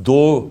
2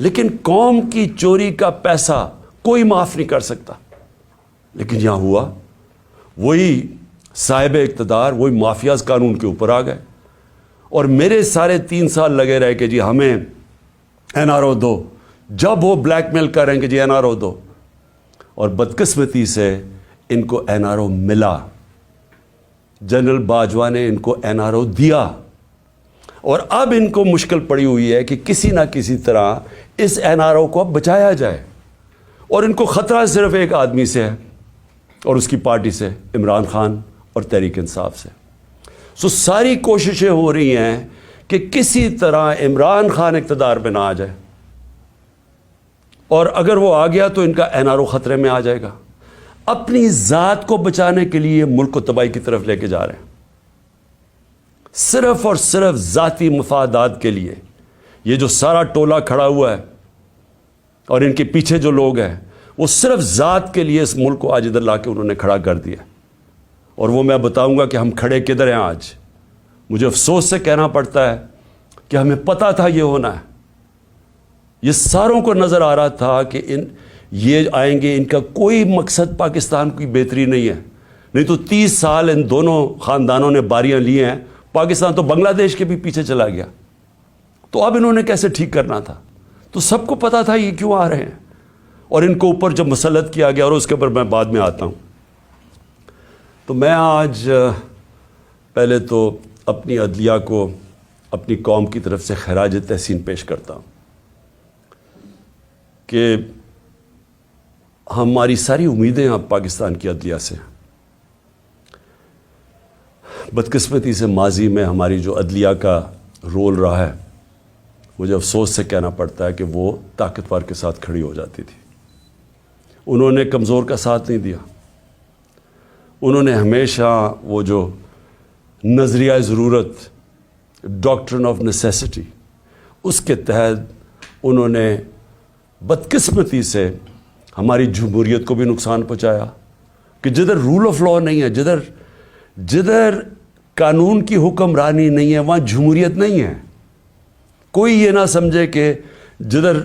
لیکن قوم کی چوری کا پیسہ کوئی معاف نہیں کر سکتا. لیکن یہاں ہوا وہی صاحب اقتدار وہی مافیاز قانون کے اوپر آ گئے اور میرے سارے 3 سال لگے رہے کہ جی ہمیں این آر او دو. جب وہ بلیک میل کریں کہ جی این آر او دو, اور بدقسمتی سے ان کو این آر او ملا. جنرل باجوہ نے ان کو این آر او دیا اور اب ان کو مشکل پڑی ہوئی ہے کہ کسی نہ کسی طرح اس این آر او کو اب بچایا جائے. اور ان کو خطرہ صرف ایک آدمی سے ہے اور اس کی پارٹی سے, عمران خان اور تحریک انصاف سے. ساری کوششیں ہو رہی ہیں کہ کسی طرح عمران خان اقتدار پہ نہ آ جائے, اور اگر وہ آ گیا تو ان کا این آر او خطرے میں آ جائے گا. اپنی ذات کو بچانے کے لیے ملک کو تباہی کی طرف لے کے جا رہے ہیں, صرف اور صرف ذاتی مفادات کے لیے. یہ جو سارا ٹولہ کھڑا ہوا ہے اور ان کے پیچھے جو لوگ ہیں وہ صرف ذات کے لیے اس ملک کو آج ادھر لا کے انہوں نے کھڑا کر دیا. اور وہ میں بتاؤں گا کہ ہم کھڑے کدھر ہیں آج. مجھے افسوس سے کہنا پڑتا ہے کہ ہمیں پتہ تھا یہ ہونا ہے. یہ ساروں کو نظر آ رہا تھا کہ یہ آئیں گے, ان کا کوئی مقصد پاکستان کی بہتری نہیں ہے. نہیں تو 30 سال ان دونوں خاندانوں نے باریاں لی ہیں, پاکستان تو بنگلہ دیش کے بھی پیچھے چلا گیا. تو اب انہوں نے کیسے ٹھیک کرنا تھا؟ تو سب کو پتا تھا یہ کیوں آ رہے ہیں, اور ان کو اوپر جب مسلط کیا گیا, اور اس کے اوپر میں بعد میں آتا ہوں. تو میں آج پہلے تو اپنی عدلیہ کو اپنی قوم کی طرف سے خراج تحسین پیش کرتا ہوں کہ ہماری ساری امیدیں اب پاکستان کی عدلیہ سے ہیں. بدقسمتی سے ماضی میں ہماری جو عدلیہ کا رول رہا ہے, مجھے افسوس سے کہنا پڑتا ہے کہ وہ طاقتور کے ساتھ کھڑی ہو جاتی تھی. انہوں نے کمزور کا ساتھ نہیں دیا. انہوں نے ہمیشہ وہ جو نظریہ ضرورت, ڈاکٹرن آف نیسیسٹی, اس کے تحت انہوں نے بدقسمتی سے ہماری جمہوریت کو بھی نقصان پہنچایا. کہ جدھر رول آف لاء نہیں ہے, جدھر قانون کی حکمرانی نہیں ہے, وہاں جمہوریت نہیں ہے. کوئی یہ نہ سمجھے کہ جدھر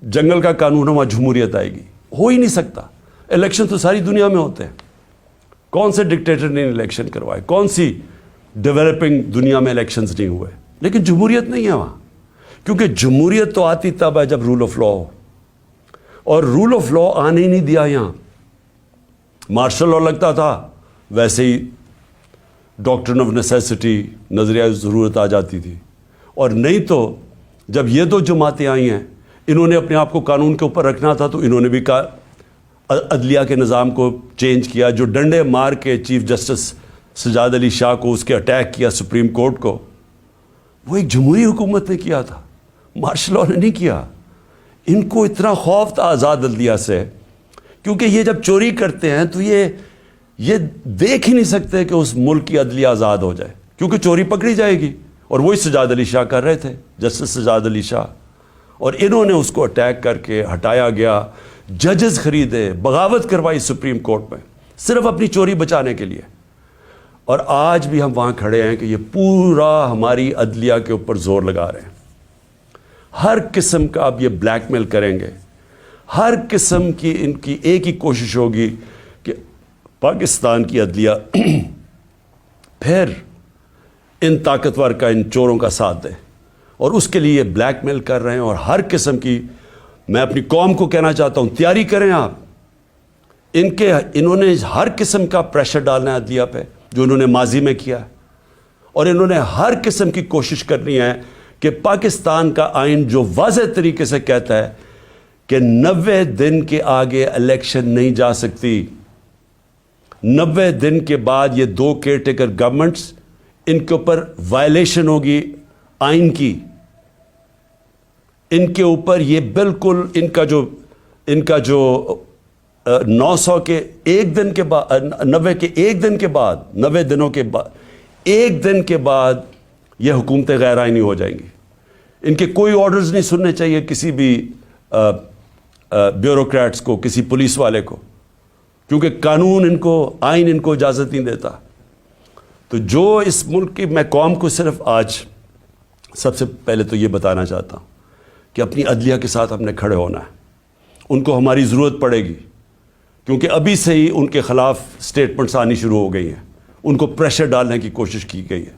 جنگل کا قانون ہے وہاں جمہوریت آئے گی. ہو ہی نہیں سکتا. الیکشن تو ساری دنیا میں ہوتے ہیں. کون سے ڈکٹیٹر نے الیکشن کروائے, کون سی ڈیولپنگ دنیا میں الیکشنز نہیں ہوئے, لیکن جمہوریت نہیں ہے وہاں. کیونکہ جمہوریت تو آتی تب ہے جب رول آف لاء ہو, اور رول آف لاء آنے ہی نہیں دیا. یہاں مارشل لاء لگتا تھا, ویسے ہی ڈاکٹرن آف نیسیسٹی, نظریہ ضرورت آ جاتی تھی. اور نہیں تو جب یہ دو جماعتیں آئی ہیں, انہوں نے اپنے آپ کو قانون کے اوپر رکھنا تھا, تو انہوں نے بھی عدلیہ کے نظام کو چینج کیا. جو ڈنڈے مار کے چیف جسٹس سجاد علی شاہ کو اس کے اٹیک کیا سپریم کورٹ کو, وہ ایک جمہوری حکومت نے کیا تھا, مارشل لاء نے نہیں کیا. ان کو اتنا خوف تھا آزاد عدلیہ سے, کیونکہ یہ جب چوری کرتے ہیں تو یہ دیکھ ہی نہیں سکتے کہ اس ملک کی عدلیہ آزاد ہو جائے, کیونکہ چوری پکڑی جائے گی. اور وہی سجاد علی شاہ کر رہے تھے, جسٹس سجاد علی شاہ, اور انہوں نے اس کو اٹیک کر کے ہٹایا گیا. ججز خریدے, بغاوت کروائی سپریم کورٹ میں, صرف اپنی چوری بچانے کے لیے. اور آج بھی ہم وہاں کھڑے ہیں کہ یہ پورا ہماری عدلیہ کے اوپر زور لگا رہے ہیں. ہر قسم کا اب یہ بلیک میل کریں گے, ہر قسم کی ان کی ایک ہی کوشش ہوگی کہ پاکستان کی عدلیہ پھر ان طاقتور کا, ان چوروں کا ساتھ دے. اور اس کے لیے بلیک میل کر رہے ہیں. اور ہر قسم کی, میں اپنی قوم کو کہنا چاہتا ہوں, تیاری کریں آپ. انہوں نے ہر قسم کا پریشر ڈالنا ہے عدلیہ پہ, جو انہوں نے ماضی میں کیا ہے. اور انہوں نے ہر قسم کی کوشش کرنی ہے کہ پاکستان کا آئین جو واضح طریقے سے کہتا ہے کہ 90 دن کے آگے الیکشن نہیں جا سکتی. 90 دن کے بعد یہ 2 کیئر ٹیکر گورنمنٹس, ان کے اوپر وائلیشن ہوگی آئین کی. ان کے اوپر یہ بالکل ان کا جو 900 کے ایک دن کے بعد, 90 کے ایک دن کے بعد, 90 دنوں کے بعد, ایک دن کے بعد یہ حکومتیں غیر آئینی ہو جائیں گی. ان کے کوئی آرڈرز نہیں سننے چاہیے کسی بھی بیوروکریٹس کو, کسی پولیس والے کو, کیونکہ قانون ان کو, آئین ان کو اجازت نہیں دیتا. تو جو اس ملک کی, میں قوم کو صرف آج سب سے پہلے تو یہ بتانا چاہتا ہوں کہ اپنی عدلیہ کے ساتھ ہم نے کھڑے ہونا ہے. ان کو ہماری ضرورت پڑے گی کیونکہ ابھی سے ہی ان کے خلاف سٹیٹمنٹس آنی شروع ہو گئی ہیں. ان کو پریشر ڈالنے کی کوشش کی گئی ہے.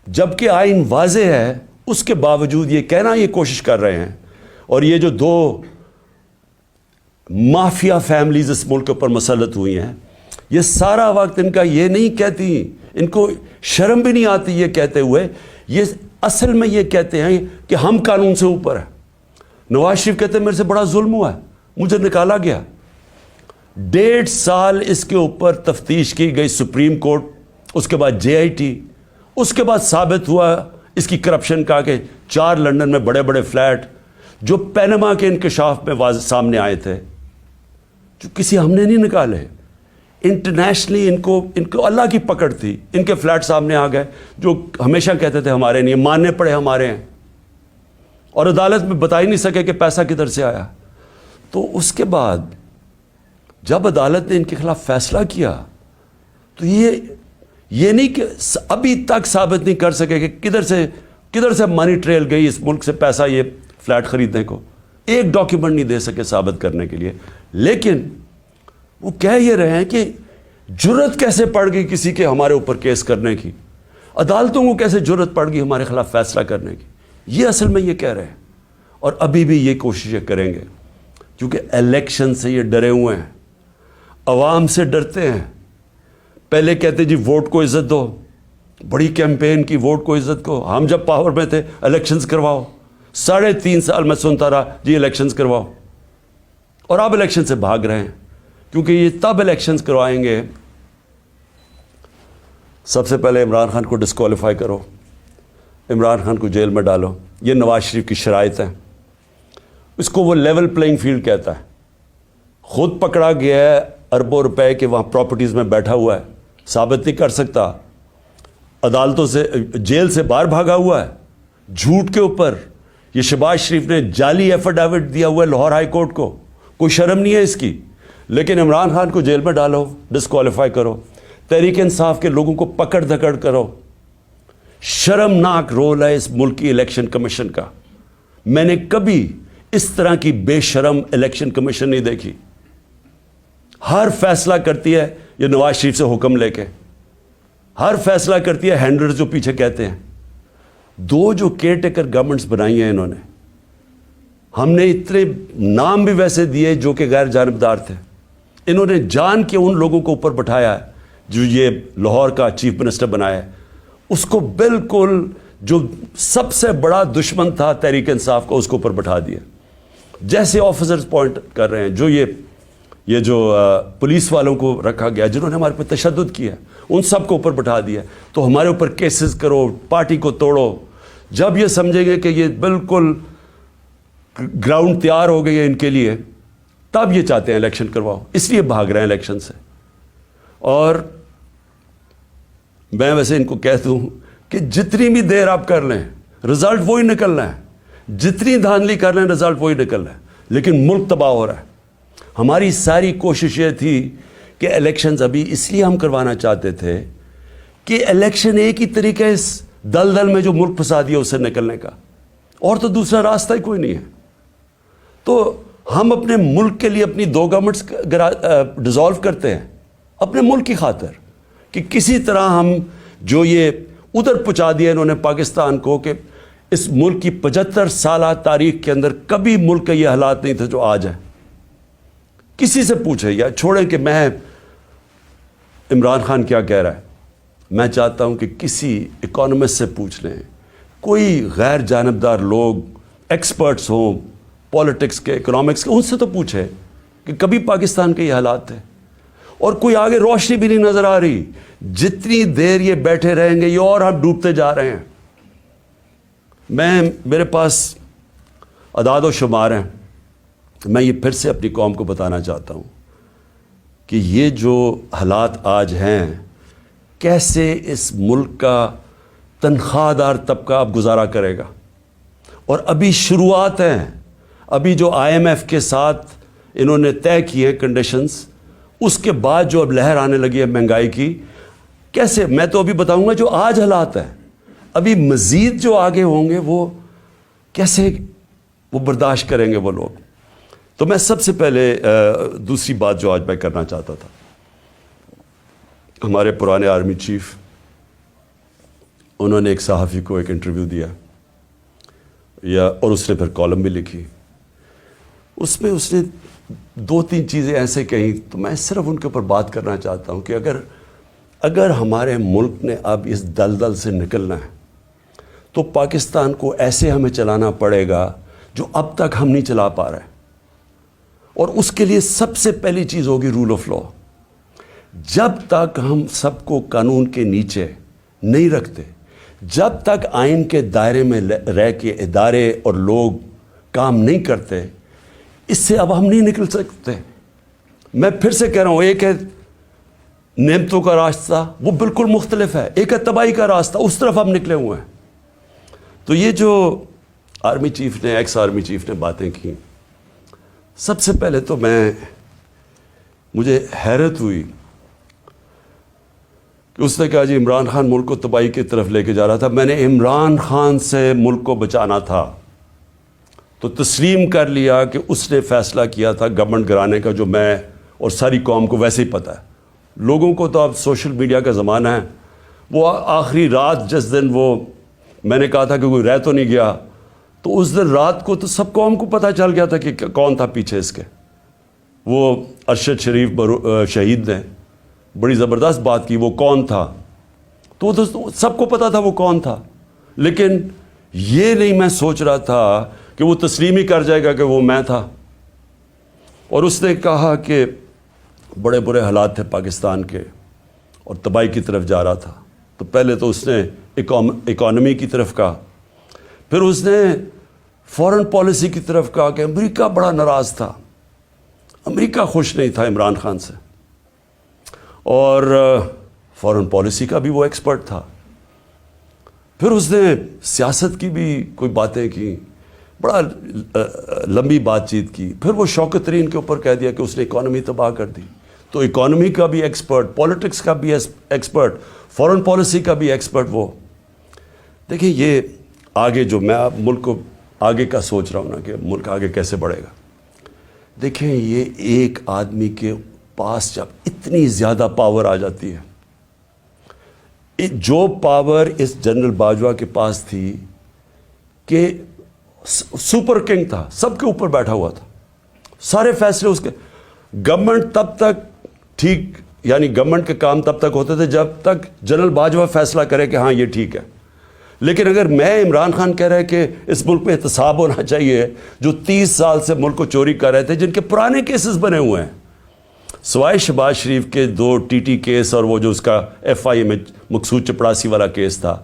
جبکہ آئین واضح ہے اس کے باوجود یہ کہنا یہ کوشش کر رہے ہیں. اور یہ جو دو مافیا فیملیز اس ملک کے اوپر مسلط ہوئی ہیں, یہ سارا وقت ان کا یہ نہیں کہتی, ان کو شرم بھی نہیں آتی یہ کہتے ہوئے, یہ اصل میں یہ کہتے ہیں کہ ہم قانون سے اوپر ہیں. نواز شریف کہتے ہیں میرے سے بڑا ظلم ہوا ہے, مجھے نکالا گیا. 1.5 سال اس کے اوپر تفتیش کی گئی سپریم کورٹ, اس کے بعد JIT, اس کے بعد ثابت ہوا اس کی کرپشن کا کہ 4 لندن میں بڑے بڑے فلیٹ جو پینما کے انکشاف میں واضح سامنے آئے تھے, جو کسی ہم نے نہیں نکالے. انٹرنیشنلی ان کو اللہ کی پکڑ تھی, ان کے فلیٹ سامنے آ گئے جو ہمیشہ کہتے تھے ہمارے نہیں, ماننے پڑے ہمارے ہیں, اور عدالت میں بتا ہی نہیں سکے کہ پیسہ کدھر سے آیا. تو اس کے بعد جب عدالت نے ان کے خلاف فیصلہ کیا تو یہ نہیں کہ ابھی تک ثابت نہیں کر سکے کہ کدھر سے منی ٹریل گئی اس ملک سے پیسہ یہ فلیٹ خریدنے کو, ایک ڈاکیومنٹ نہیں دے سکے ثابت کرنے کے لیے. لیکن وہ کہہ یہ رہے ہیں کہ جرت کیسے پڑ گئی کسی کے ہمارے اوپر کیس کرنے کی, عدالتوں کو کیسے جرت پڑ گئی ہمارے خلاف فیصلہ کرنے کی. یہ اصل میں یہ کہہ رہے ہیں, اور ابھی بھی یہ کوششیں کریں گے کیونکہ الیکشن سے یہ ڈرے ہوئے ہیں, عوام سے ڈرتے ہیں. پہلے کہتے جی ووٹ کو عزت دو, بڑی کیمپین کی ووٹ کو عزت کو, ہم جب پاور میں تھے الیکشنز کرواؤ, 3.5 سال میں سنتا رہا جی الیکشنز کرواؤ, اور اب الیکشن سے بھاگ رہے ہیں کیونکہ یہ تب الیکشنز کروائیں گے. سب سے پہلے عمران خان کو ڈسکوالیفائی کرو, عمران خان کو جیل میں ڈالو, یہ نواز شریف کی شرائط ہیں. اس کو وہ لیول پلینگ فیلڈ کہتا ہے. خود پکڑا گیا ہے اربوں روپے کے وہاں پراپرٹیز میں بیٹھا ہوا ہے, ثابت نہیں کر سکتا, عدالتوں سے جیل سے باہر بھاگا ہوا ہے جھوٹ کے اوپر. یہ شہباز شریف نے جعلی ایفیڈیوٹ دیا ہوا ہے لاہور ہائی کورٹ کو, کوئی شرم نہیں ہے اس کی. لیکن عمران خان کو جیل میں ڈالو, ڈسکوالیفائی کرو, تحریک انصاف کے لوگوں کو پکڑ دھکڑ کرو. شرمناک رول ہے اس ملک کی الیکشن کمیشن کا. میں نے کبھی اس طرح کی بے شرم الیکشن کمیشن نہیں دیکھی. ہر فیصلہ کرتی ہے یہ نواز شریف سے حکم لے کے, ہر فیصلہ کرتی ہے ہینڈلرز جو پیچھے کہتے ہیں. 2 جو کیئر ٹیکر گورنمنٹس بنائی ہیں انہوں نے, ہم نے اتنے نام بھی ویسے دیے جو کہ غیر جانبدار تھے. انہوں نے جان کے ان لوگوں کو اوپر بٹھایا ہے جو یہ لاہور کا چیف منسٹر بنایا ہے, اس کو بالکل جو سب سے بڑا دشمن تھا تحریک انصاف کا اس کو اوپر بٹھا دیا. جیسے آفیسرز پوائنٹ کر رہے ہیں جو یہ جو پولیس والوں کو رکھا گیا جنہوں نے ہمارے پر تشدد کیا, ان سب کو اوپر بٹھا دیا. تو ہمارے اوپر کیسز کرو, پارٹی کو توڑو. جب یہ سمجھیں گے کہ یہ بالکل گراؤنڈ تیار ہو گئی ہے ان کے لیے, تب یہ چاہتے ہیں الیکشن کرواؤ, اس لیے بھاگ رہے ہیں الیکشن سے. اور میں ویسے ان کو کہتا ہوں کہ جتنی بھی دیر آپ کر لیں رزلٹ وہی نکلنا ہے, جتنی دھاندلی کر لیں رزلٹ وہی نکلنا ہے. لیکن ملک تباہ ہو رہا ہے. ہماری ساری کوشش یہ تھی کہ الیکشنز ابھی اس لیے ہم کروانا چاہتے تھے کہ الیکشن ایک ہی طریقہ اس دلدل میں جو ملک پھنسا دیا اس سے نکلنے کا, اور تو دوسرا راستہ ہی کوئی نہیں ہے. تو ہم اپنے ملک کے لیے اپنی 2 گورنمنٹس ڈیزالو کرتے ہیں اپنے ملک کی خاطر کہ کسی طرح ہم جو یہ ادھر پہنچا دیا انہوں نے پاکستان کو کہ اس ملک کی 75 سالہ تاریخ کے اندر کبھی ملک کا یہ حالات نہیں تھے جو آج ہے. کسی سے پوچھے یا چھوڑیں کہ میں عمران خان کیا کہہ رہا ہے, میں چاہتا ہوں کہ کسی اکانومسٹ سے پوچھ لیں, کوئی غیر جانبدار لوگ ایکسپرٹس ہوں پالیٹکس کے, اکنامکس کے, ان سے تو پوچھے کہ کبھی پاکستان کے یہ حالات تھے. اور کوئی آگے روشنی بھی نہیں نظر آ رہی. جتنی دیر یہ بیٹھے رہیں گے یہ اور ہم ڈوبتے جا رہے ہیں. میرے پاس اعداد و شمار ہیں, میں یہ پھر سے اپنی قوم کو بتانا چاہتا ہوں کہ یہ جو حالات آج ہیں, کیسے اس ملک کا تنخواہ دار طبقہ اب گزارا کرے گا. اور ابھی شروعات ہیں, ابھی جو IMF کے ساتھ انہوں نے طے کیے کنڈیشنز, اس کے بعد جو اب لہر آنے لگی ہے مہنگائی کی, کیسے, میں تو ابھی بتاؤں گا جو آج حالات ہیں, ابھی مزید جو آگے ہوں گے وہ کیسے وہ برداشت کریں گے وہ لوگ. تو میں سب سے پہلے دوسری بات جو آج میں کرنا چاہتا تھا, ہمارے پرانے آرمی چیف, انہوں نے ایک صحافی کو ایک انٹرویو دیا اور اس نے پھر کالم بھی لکھی. اس میں اس نے 2-3 چیزیں ایسے کہیں, تو میں صرف ان کے اوپر بات کرنا چاہتا ہوں کہ اگر ہمارے ملک نے اب اس دلدل سے نکلنا ہے تو پاکستان کو ایسے ہمیں چلانا پڑے گا جو اب تک ہم نہیں چلا پا رہے, اور اس کے لیے سب سے پہلی چیز ہوگی رول آف لا. جب تک ہم سب کو قانون کے نیچے نہیں رکھتے, جب تک آئین کے دائرے میں رہ کے ادارے اور لوگ کام نہیں کرتے, اس سے اب ہم نہیں نکل سکتے. میں پھر سے کہہ رہا ہوں, ایک ہے نعمتوں کا راستہ, وہ بالکل مختلف ہے. ایک ہے تباہی کا راستہ, اس طرف ہم نکلے ہوئے ہیں. تو یہ جو آرمی چیف نے, ایکس آرمی چیف نے باتیں کی, سب سے پہلے تو مجھے حیرت ہوئی کہ اس نے کہا جی عمران خان ملک کو تباہی کی طرف لے کے جا رہا تھا. میں نے عمران خان سے ملک کو بچانا تھا تو تسلیم کر لیا کہ اس نے فیصلہ کیا تھا گورنمنٹ گرانے کا, جو میں اور ساری قوم کو ویسے ہی پتہ ہے. لوگوں کو تو اب سوشل میڈیا کا زمانہ ہے, وہ آخری رات جس دن وہ میں نے کہا تھا کہ کوئی رہ تو نہیں گیا, تو اس دن رات کو تو سب قوم کو پتہ چل گیا تھا کہ کون تھا پیچھے اس کے. وہ ارشد شریف شہید نے بڑی زبردست بات کی, وہ کون تھا, تو سب کو پتہ تھا وہ کون تھا. لیکن یہ نہیں میں سوچ رہا تھا کہ وہ تسلیم ہی کر جائے گا کہ وہ میں تھا. اور اس نے کہا کہ بڑے برے حالات تھے پاکستان کے اور تباہی کی طرف جا رہا تھا. تو پہلے تو اس نے اکانومی کی طرف کہا, پھر اس نے فورن پالیسی کی طرف کہا کہ امریکہ بڑا ناراض تھا, امریکہ خوش نہیں تھا عمران خان سے, اور فورن پالیسی کا بھی وہ ایکسپرٹ تھا. پھر اس نے سیاست کی بھی کوئی باتیں کی, بڑا لمبی بات چیت کی. پھر وہ شوکت ترین کے اوپر کہہ دیا کہ اس نے اکانومی تباہ کر دی. تو اکانومی کا بھی ایکسپرٹ, پالیٹکس کا بھی ایکسپرٹ, فورن پالیسی کا بھی ایکسپرٹ وہ. دیکھیں یہ آگے جو میں اب ملک کو آگے کا سوچ رہا ہوں نا کہ ملک آگے کیسے بڑھے گا. دیکھیں یہ ایک آدمی کے پاس جب اتنی زیادہ پاور آ جاتی ہے, جو پاور اس جنرل باجوہ کے پاس تھی کہ سپر کنگ تھا, سب کے اوپر بیٹھا ہوا تھا, سارے فیصلے اس کے. گورنمنٹ تب تک ٹھیک, یعنی گورنمنٹ کے کام تب تک ہوتے تھے جب تک جنرل باجوہ فیصلہ کرے کہ ہاں یہ ٹھیک ہے. لیکن اگر میں عمران خان کہہ رہے کہ اس ملک میں احتساب ہونا چاہیے, جو 30 سال سے ملک کو چوری کر رہے تھے, جن کے پرانے کیسز بنے ہوئے ہیں, سوائے شہباز شریف کے 2 TT کیس اور وہ جو اس کا FIA میں مقصود چپڑاسی والا کیس تھا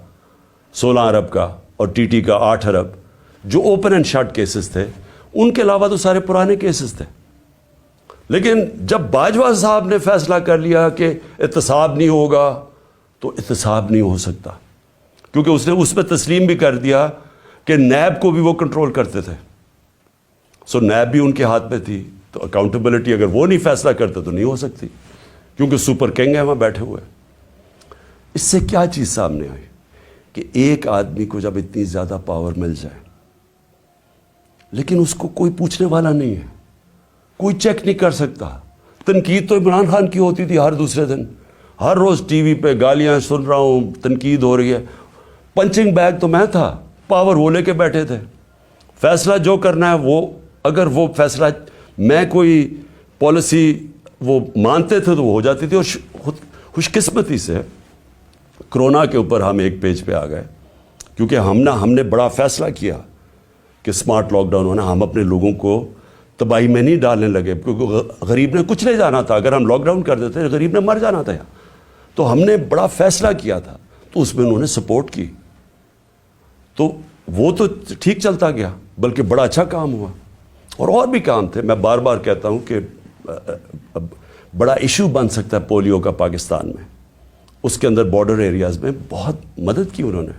16 ارب کا, اور TT کا 8 ارب, جو اوپن اینڈ شٹ کیسز تھے, ان کے علاوہ تو سارے پرانے کیسز تھے. لیکن جب باجوہ صاحب نے فیصلہ کر لیا کہ احتساب نہیں ہوگا, تو احتساب نہیں ہو سکتا, کیونکہ اس نے اس پہ تسلیم بھی کر دیا کہ نیب کو بھی وہ کنٹرول کرتے تھے. سو نیب بھی ان کے ہاتھ میں تھی, تو اکاؤنٹیبلٹی اگر وہ نہیں فیصلہ کرتے تو نہیں ہو سکتی, کیونکہ سپر کنگ ہیں وہاں بیٹھے ہوئے. اس سے کیا چیز سامنے آئی کہ ایک آدمی کو جب اتنی زیادہ پاور مل جائے, لیکن اس کو کوئی پوچھنے والا نہیں ہے, کوئی چیک نہیں کر سکتا. تنقید تو عمران خان کی ہوتی تھی ہر دوسرے دن, ہر روز ٹی وی پہ گالیاں سن رہا ہوں, تنقید ہو رہی ہے. پنچنگ بیگ تو میں تھا, پاور وہ لے کے بیٹھے تھے. فیصلہ جو کرنا ہے وہ, اگر وہ فیصلہ میں کوئی پالیسی وہ مانتے تھے تو وہ ہو جاتی تھی. اور خوش قسمتی سے کرونا کے اوپر ہم ایک پیج پہ آ گئے, کیونکہ ہم نے بڑا فیصلہ کیا کہ سمارٹ لاک ڈاؤن ہونا. ہم اپنے لوگوں کو تباہی میں نہیں ڈالنے لگے, کیونکہ غریب نے کچھ نہیں جانا تھا. اگر ہم لاک ڈاؤن کر دیتے غریب نے مر جانا تھا. تو ہم نے بڑا فیصلہ کیا تھا, تو اس میں انہوں نے سپورٹ کی, تو وہ تو ٹھیک چلتا گیا, بلکہ بڑا اچھا کام ہوا. اور بھی کام تھے. میں بار بار کہتا ہوں کہ بڑا ایشو بن سکتا ہے پولیو کا پاکستان میں, اس کے اندر بارڈر ایریاز میں بہت مدد کی انہوں نے.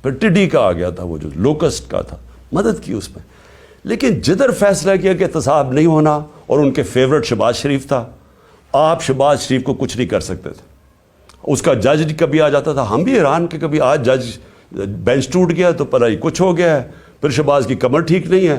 پھر ٹڈی کا آ گیا تھا, وہ جو لوکسٹ کا تھا, مدد کی اس میں. لیکن جدھر فیصلہ کیا کہ احتساب نہیں ہونا, اور ان کے فیورٹ شہباز شریف تھا, آپ شہباز شریف کو کچھ نہیں کر سکتے تھے. اس کا جج کبھی آ جاتا تھا, ہم بھی حیران کہ کبھی آج جج بینچ ٹوٹ گیا تو پتہ ہی کچھ ہو گیا ہے, پھر شہباز کی کمر ٹھیک نہیں ہے,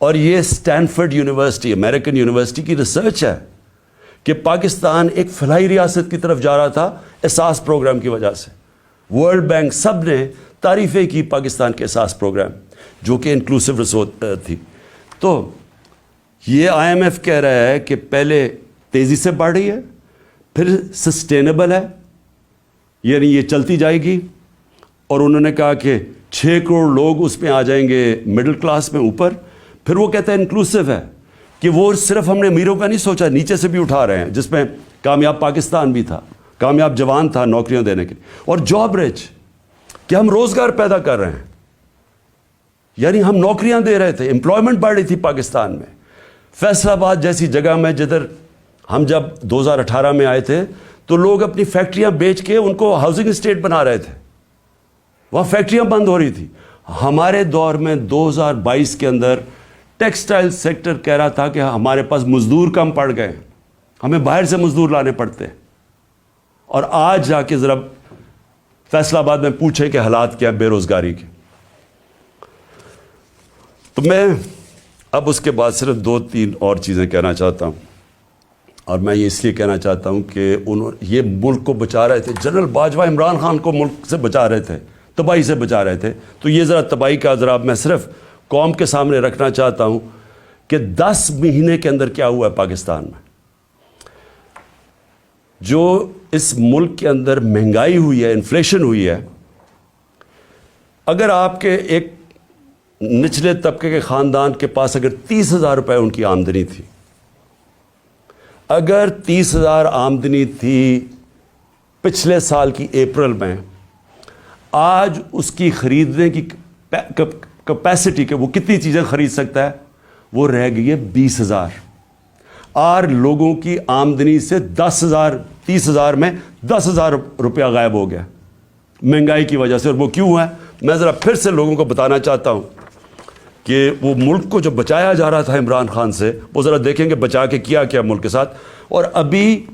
اور یہ اسٹینفرڈ یونیورسٹی, امریکن یونیورسٹی کی ریسرچ ہے کہ پاکستان ایک فلاحی ریاست کی طرف جا رہا تھا احساس پروگرام کی وجہ سے. ورلڈ بینک سب نے تعریفیں کی پاکستان کے احساس پروگرام, جو کہ انکلوسیو ریسورس تھی. تو یہ آئی ایم ایف کہہ رہا ہے کہ پہلے تیزی سے بڑھ رہی ہے, پھر سسٹینیبل ہے, یعنی یہ چلتی جائے گی. اور انہوں نے کہا کہ 6 کروڑ لوگ اس میں آ جائیں گے مڈل کلاس میں اوپر. پھر وہ کہتا ہے انکلوسیو ہے, کہ وہ صرف ہم نے امیروں کا نہیں سوچا, نیچے سے بھی اٹھا رہے ہیں, جس میں کامیاب پاکستان بھی تھا, کامیاب جوان تھا نوکریاں دینے کے لیے, اور جاب رچ, کہ ہم روزگار پیدا کر رہے ہیں, یعنی ہم نوکریاں دے رہے تھے, امپلائمنٹ بڑھ رہی تھی پاکستان میں. فیصل آباد جیسی جگہ میں جدھر ہم جب 2018 میں آئے تھے تو لوگ اپنی فیکٹریاں بیچ کے ان کو ہاؤسنگ اسٹیٹ بنا رہے تھے, وہاں فیکٹریاں بند ہو رہی تھی. ہمارے دور میں 2022 کے اندر ٹیکسٹائل سیکٹر کہہ رہا تھا کہ ہمارے پاس مزدور کم پڑ گئے, ہمیں باہر سے مزدور لانے پڑتے. اور آج جا کے ذرا فیصل آباد میں پوچھیں کہ حالات کیا ہیں بے روزگاری کے. تو میں اب اس کے بعد صرف 2-3 اور چیزیں کہنا چاہتا ہوں, اور میں یہ اس لیے کہنا چاہتا ہوں کہ یہ ملک کو بچا رہے تھے. جنرل باجوہ عمران خان کو ملک سے بچا رہے تھے, تباہی سے بچا رہے تھے. تو یہ ذرا تباہی کا ذرا میں صرف قوم کے سامنے رکھنا چاہتا ہوں کہ 10 مہینے کے اندر کیا ہوا ہے پاکستان میں. جو اس ملک کے اندر مہنگائی ہوئی ہے, انفلیشن ہوئی ہے, اگر آپ کے ایک نچلے طبقے کے خاندان کے پاس اگر 30,000 روپے ان کی آمدنی تھی, اگر 30,000 آمدنی تھی پچھلے سال کی اپریل میں, آج اس کی خریدنے کی کیپیسٹی کہ وہ کتنی چیزیں خرید سکتا ہے, وہ رہ گئی ہے 20,000. اور لوگوں کی آمدنی سے 10,000, 30,000 میں 10,000 روپیہ غائب ہو گیا مہنگائی کی وجہ سے. اور وہ کیوں ہے, میں ذرا پھر سے لوگوں کو بتانا چاہتا ہوں کہ وہ ملک کو جو بچایا جا رہا تھا عمران خان سے, وہ ذرا دیکھیں کہ بچا کے کیا کیا ملک کے ساتھ. اور ابھی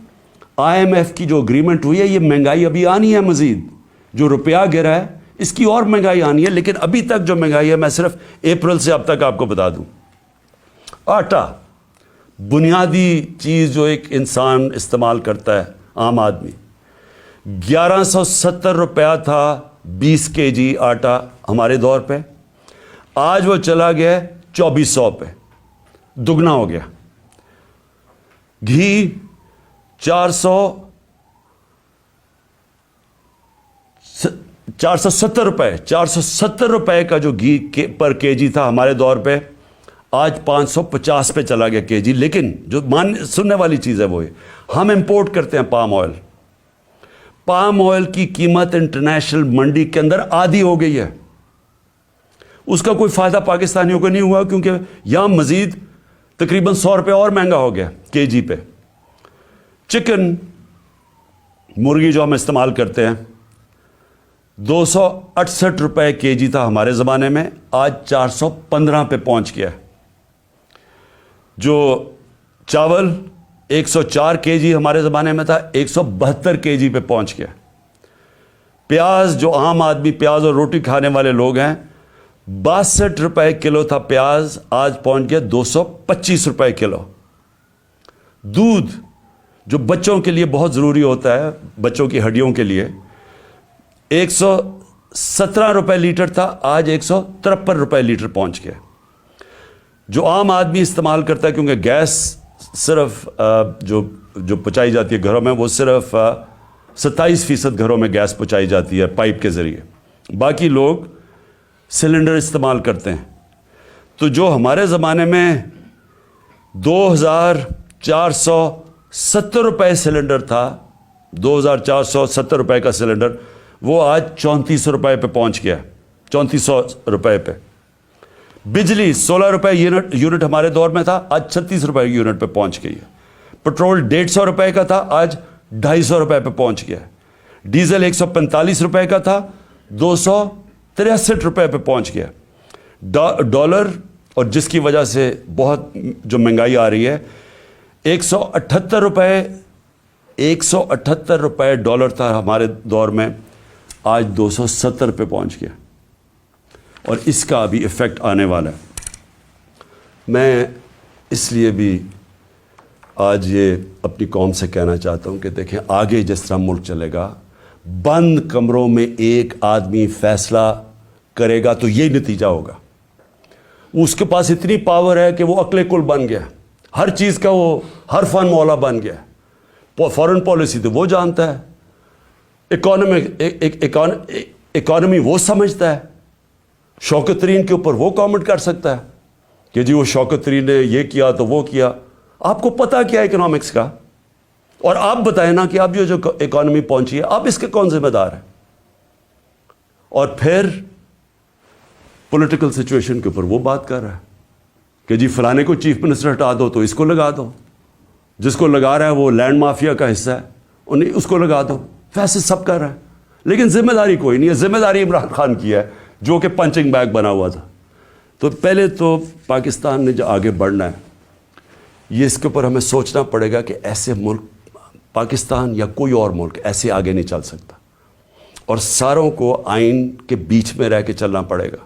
آئی ایم ایف کی جو اگریمنٹ ہوئی ہے, یہ مہنگائی ابھی آنی ہے مزید, جو روپیہ گرا ہے اس کی اور مہنگائی آنی ہے. لیکن ابھی تک جو مہنگائی ہے, میں صرف اپریل سے اب تک آپ کو بتا دوں. آٹا, بنیادی چیز جو ایک انسان استعمال کرتا ہے, عام آدمی, 1170 روپیہ تھا 20 kg آٹا ہمارے دور پہ. آج وہ چلا گیا 2400 پہ, دگنا ہو گیا. گھی 470 روپے, 470 روپے کا جو گھی پر kg تھا ہمارے دور پہ, آج 550 پہ چلا گیا kg. لیکن جو سننے والی چیز ہے وہ ہے, ہم امپورٹ کرتے ہیں پام آئل. پام آئل کی قیمت انٹرنیشنل منڈی کے اندر آدھی ہو گئی ہے. اس کا کوئی فائدہ پاکستانیوں کو نہیں ہوا, کیونکہ یہاں مزید تقریباً 100 روپے اور مہنگا ہو گیا kg پہ. چکن, مرغی جو ہم استعمال کرتے ہیں, 268 روپے kg تھا ہمارے زمانے میں, آج 415 پہ پہنچ گیا. جو چاول 104 kg ہمارے زمانے میں تھا, 172 kg پہ پہنچ گیا. پیاز, جو عام آدمی پیاز اور روٹی کھانے والے لوگ ہیں, 62 روپے کلو تھا پیاز, آج پہنچ گیا 225 روپے کلو. دودھ, جو بچوں کے لیے بہت ضروری ہوتا ہے, بچوں کی ہڈیوں کے لیے, 117 روپے لیٹر تھا, آج 153 روپے لیٹر پہنچ گیا. جو عام آدمی استعمال کرتا ہے, کیونکہ گیس صرف جو پہنچائی جاتی ہے گھروں میں, وہ صرف 27% گھروں میں گیس پہنچائی جاتی ہے پائپ کے ذریعے, باقی لوگ سلنڈر استعمال کرتے ہیں. تو جو ہمارے زمانے میں 2470 روپے سلنڈر تھا, 2470 روپے کا سلنڈر, وہ آج 3400 روپے پہ پہنچ گیا, 3400 روپے پہ. بجلی 16 روپے یونٹ ہمارے دور میں تھا, آج 36 روپے یونٹ پہ پہنچ گئی ہے. پٹرول 150 روپے کا تھا, آج 250 روپے پہ پہنچ گیا. ڈیزل 145 روپے کا تھا, 263 روپے پہ پہنچ گیا. ڈالر, اور جس کی وجہ سے بہت جو مہنگائی آ رہی ہے, 178 روپے ڈالر تھا ہمارے دور میں, آج 270 پہ پہنچ گیا. اور اس کا بھی ایفیکٹ آنے والا ہے. میں اس لیے بھی آج یہ اپنی قوم سے کہنا چاہتا ہوں کہ دیکھیں آگے جس طرح ملک چلے گا، بند کمروں میں ایک آدمی فیصلہ کرے گا تو یہی نتیجہ ہوگا. اس کے پاس اتنی پاور ہے کہ وہ عقل کل بن گیا، ہر چیز کا وہ ہر فن مولا بن گیا. فارن پالیسی تو وہ جانتا ہے، اکانومی وہ سمجھتا ہے، شوکت ترین کے اوپر وہ کامنٹ کر سکتا ہے کہ جی وہ شوکت ترین نے یہ کیا تو وہ کیا. آپ کو پتہ کیا ہے اکنامکس کا؟ اور آپ بتائیں نا کہ اب یہ جو اکانومی پہنچی ہے اب اس کے کون ذمہ دار ہے؟ اور پھر پولیٹیکل سچویشن کے اوپر وہ بات کر رہا ہے کہ جی فلانے کو چیف منسٹر ہٹا دو تو اس کو لگا دو، جس کو لگا رہا ہے وہ لینڈ مافیا کا حصہ ہے انہیں اس کو لگا دو. ویسے سب کر رہا ہے لیکن ذمہ داری کوئی نہیں ہے. ذمہ داری عمران خان کی ہے جو کہ پنچنگ بیگ بنا ہوا تھا. تو پہلے تو پاکستان نے جو آگے بڑھنا ہے یہ اس کے اوپر ہمیں سوچنا پڑے گا کہ ایسے ملک پاکستان یا کوئی اور ملک ایسے آگے نہیں چل سکتا، اور ساروں کو آئین کے بیچ میں رہ کے چلنا پڑے گا.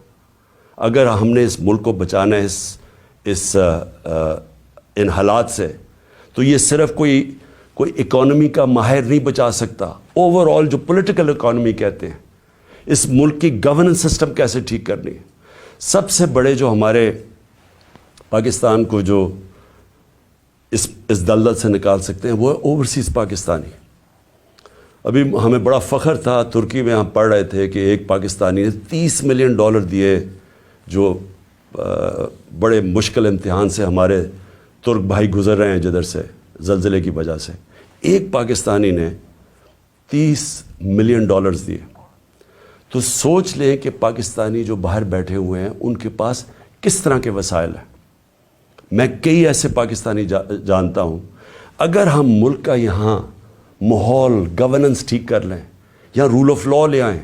اگر ہم نے اس ملک کو بچانا ہے ان حالات سے تو یہ صرف کوئی اکانومی کا ماہر نہیں بچا سکتا. اوور آل جو پولیٹیکل اکانومی کہتے ہیں، اس ملک کی گورننس سسٹم کیسے ٹھیک کرنی ہے. سب سے بڑے جو ہمارے پاکستان کو جو اس دلدل سے نکال سکتے ہیں وہ اوورسیز پاکستانی. ابھی ہمیں بڑا فخر تھا، ترکی میں ہم پڑھ رہے تھے کہ ایک پاکستانی نے $30 ملین دیے جو بڑے مشکل امتحان سے ہمارے ترک بھائی گزر رہے ہیں جدھر سے زلزلے کی وجہ سے. ایک پاکستانی نے $30 ملین دیے. تو سوچ لیں کہ پاکستانی جو باہر بیٹھے ہوئے ہیں ان کے پاس کس طرح کے وسائل ہیں. میں کئی ایسے پاکستانی جانتا ہوں. اگر ہم ملک کا یہاں ماحول گورننس ٹھیک کر لیں یا رول آف لا لے آئیں،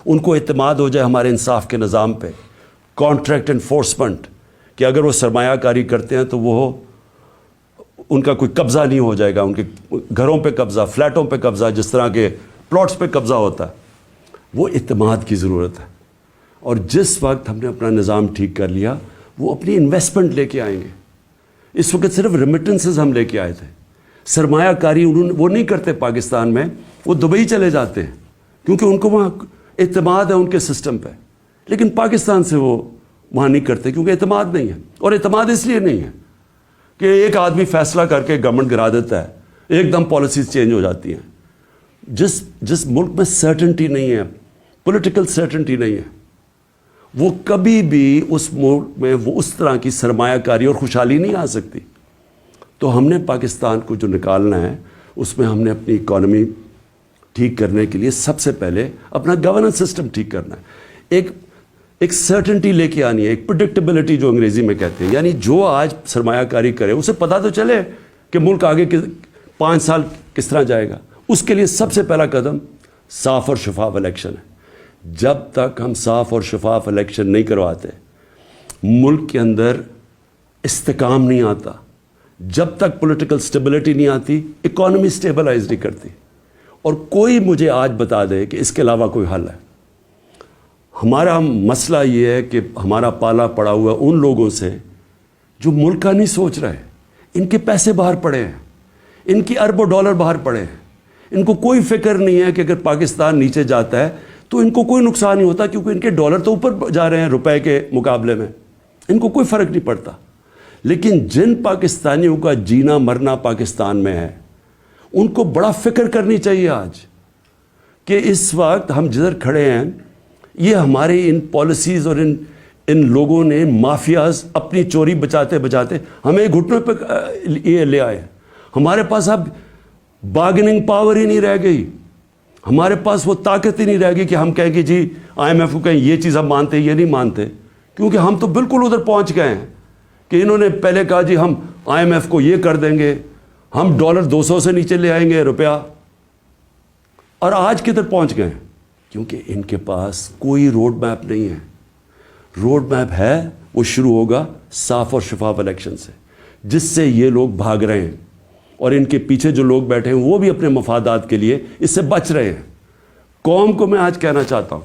ان کو اعتماد ہو جائے ہمارے انصاف کے نظام پہ، کانٹریکٹ انفورسمنٹ کہ اگر وہ سرمایہ کاری کرتے ہیں تو وہ ان کا کوئی قبضہ نہیں ہو جائے گا، ان کے گھروں پہ قبضہ، فلیٹوں پہ قبضہ، جس طرح کے پلاٹس پہ قبضہ ہوتا ہے. وہ اعتماد کی ضرورت ہے. اور جس وقت ہم نے اپنا نظام ٹھیک کر لیا وہ اپنی انویسٹمنٹ لے کے آئیں گے. اس وقت صرف ریمیٹنسز ہم لے کے آئے تھے، سرمایہ کاری وہ نہیں کرتے پاکستان میں، وہ دبئی چلے جاتے ہیں کیونکہ ان کو وہاں اعتماد ہے ان کے سسٹم پہ. لیکن پاکستان سے وہ وہاں نہیں کرتے کیونکہ اعتماد نہیں ہے. اور اعتماد اس لیے نہیں ہے کہ ایک آدمی فیصلہ کر کے گورنمنٹ گرا دیتا ہے، ایک دم پالیسیز چینج ہو جاتی ہیں. جس ملک میں سرٹنٹی نہیں ہے، پولیٹیکل سرٹنٹی نہیں ہے، وہ کبھی بھی اس ملک میں وہ اس طرح کی سرمایہ کاری اور خوشحالی نہیں آ سکتی. تو ہم نے پاکستان کو جو نکالنا ہے اس میں ہم نے اپنی اکانومی ٹھیک کرنے کے لیے سب سے پہلے اپنا گورننس سسٹم ٹھیک کرنا ہے. ایک سرٹنٹی لے کے آنی ہے، ایک پریڈکٹیبلٹی جو انگریزی میں کہتے ہیں. یعنی جو آج سرمایہ کاری کرے اسے پتہ تو چلے کہ ملک آگے 5 سال کس طرح جائے گا. اس کے لیے سب سے پہلا قدم صاف اور شفاف الیکشن ہے. جب تک ہم صاف اور شفاف الیکشن نہیں کرواتے ملک کے اندر استحکام نہیں آتا. جب تک پولیٹیکل سٹیبلٹی نہیں آتی اکانومی سٹیبلائز نہیں کرتی. اور کوئی مجھے آج بتا دے کہ اس کے علاوہ کوئی حل ہے. ہمارا مسئلہ یہ ہے کہ ہمارا پالا پڑا ہوا ان لوگوں سے جو ملک کا نہیں سوچ رہے. ان کے پیسے باہر پڑے ہیں، ان کی اربوں ڈالر باہر پڑے ہیں. ان کو کوئی فکر نہیں ہے کہ اگر پاکستان نیچے جاتا ہے تو ان کو کوئی نقصان نہیں ہوتا کیونکہ ان کے ڈالر تو اوپر جا رہے ہیں روپے کے مقابلے میں، ان کو کوئی فرق نہیں پڑتا. لیکن جن پاکستانیوں کا جینا مرنا پاکستان میں ہے ان کو بڑا فکر کرنی چاہیے آج کہ اس وقت ہم جدھر کھڑے ہیں یہ ہمارے ان پالیسیز اور ان لوگوں نے مافیاز اپنی چوری بچاتے بچاتے ہمیں گھٹنوں پہ یہ لے آئے. ہمارے پاس اب بارگننگ پاور ہی نہیں رہ گئی، ہمارے پاس وہ طاقت ہی نہیں رہ گئی کہ ہم کہیں کہ جی IMF کو کہیں یہ چیز ہم مانتے یہ نہیں مانتے. کیونکہ ہم تو بالکل ادھر پہنچ گئے ہیں کہ انہوں نے پہلے کہا جی ہم IMF کو یہ کر دیں گے، ہم ڈالر 200 سے نیچے لے آئیں گے روپیہ. اور آج کدھر پہنچ گئے ہیں؟ کیونکہ ان کے پاس کوئی روڈ میپ نہیں ہے. روڈ میپ ہے وہ شروع ہوگا صاف اور شفاف الیکشن سے، جس سے یہ لوگ بھاگ رہے ہیں اور ان کے پیچھے جو لوگ بیٹھے ہیں وہ بھی اپنے مفادات کے لیے اس سے بچ رہے ہیں. قوم کو میں آج کہنا چاہتا ہوں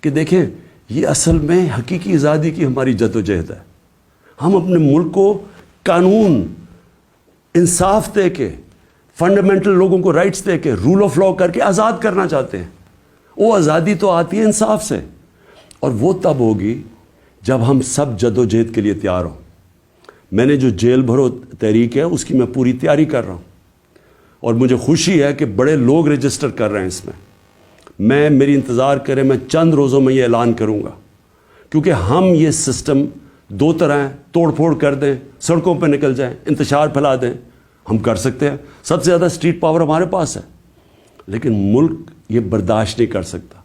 کہ دیکھیں یہ اصل میں حقیقی آزادی کی ہماری جدوجہد ہے. ہم اپنے ملک کو قانون انصاف دے کے فنڈامنٹل لوگوں کو رائٹس دے کے رول آف لا کر کے آزاد کرنا چاہتے ہیں. وہ آزادی تو آتی ہے انصاف سے, اور وہ تب ہوگی جب ہم سب جد و جہد کے لیے تیار ہوں. میں نے جو جیل بھرو تحریک ہے اس کی میں پوری تیاری کر رہا ہوں, اور مجھے خوشی ہے کہ بڑے لوگ رجسٹر کر رہے ہیں اس میں میری انتظار کریں, میں چند روزوں میں یہ اعلان کروں گا, کیونکہ ہم یہ سسٹم دو طرح ہیں, توڑ پھوڑ کر دیں, سڑکوں پہ نکل جائیں, انتشار پھیلا دیں, ہم کر سکتے ہیں. سب سے زیادہ اسٹریٹ پاور ہمارے پاس ہے, لیکن ملک یہ برداشت نہیں کر سکتا.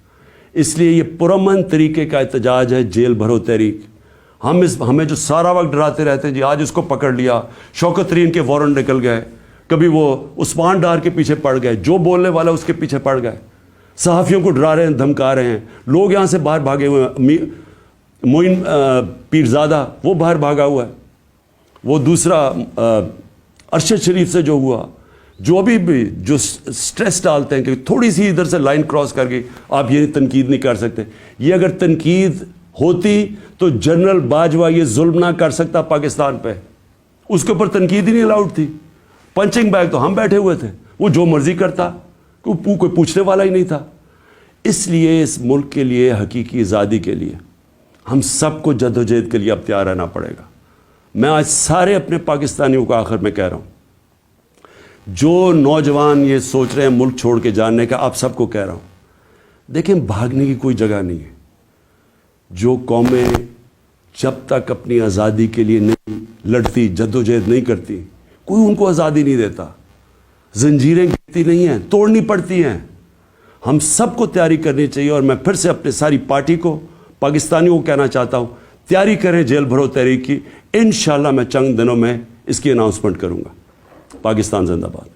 اس لیے یہ پرامن طریقے کا احتجاج ہے جیل بھرو تحریک. ہمیں جو سارا وقت ڈراتے رہتے ہیں, جی آج اس کو پکڑ لیا, شوکت ترین کے وارنٹ نکل گئے, کبھی وہ عثمان ڈار کے پیچھے پڑ گئے, جو بولنے والا اس کے پیچھے پڑ گئے, صحافیوں کو ڈرا رہے ہیں, دھمکا رہے ہیں, لوگ یہاں سے باہر بھاگے ہوئے ہیں. معین پیرزادہ وہ باہر بھاگا ہوا ہے, وہ دوسرا ارشد شریف سے جو ہوا, جو ابھی بھی جو سٹریس ڈالتے ہیں کہ تھوڑی سی ادھر سے لائن کراس کر کے آپ یہ تنقید نہیں کر سکتے. یہ اگر تنقید ہوتی تو جنرل باجوہ یہ ظلم نہ کر سکتا پاکستان پہ, اس کے اوپر تنقید ہی نہیں الاؤڈ تھی. پنچنگ بیگ تو ہم بیٹھے ہوئے تھے, وہ جو مرضی کرتا, کوئی پوچھنے والا ہی نہیں تھا. اس لیے اس ملک کے لیے, حقیقی آزادی کے لیے ہم سب کو جد و جہد کے لیے اب تیار رہنا پڑے گا. میں آج سارے اپنے پاکستانیوں کو آخر میں کہہ رہا ہوں, جو نوجوان یہ سوچ رہے ہیں ملک چھوڑ کے جانے کا, آپ سب کو کہہ رہا ہوں, دیکھیں بھاگنے کی کوئی جگہ نہیں ہے. جو قومیں جب تک اپنی آزادی کے لیے نہیں لڑتی, جد و جہد نہیں کرتی, کوئی ان کو آزادی نہیں دیتا. زنجیریں گرتی نہیں ہیں, توڑنی پڑتی ہیں. ہم سب کو تیاری کرنی چاہیے, اور میں پھر سے اپنے ساری پارٹی کو, پاکستانیوں کو کہنا چاہتا ہوں, تیاری کریں جیل بھرو تحریک کی. انشاءاللہ میں چند دنوں میں اس کی اناؤنسمنٹ کروں گا. پاکستان زندہ باد.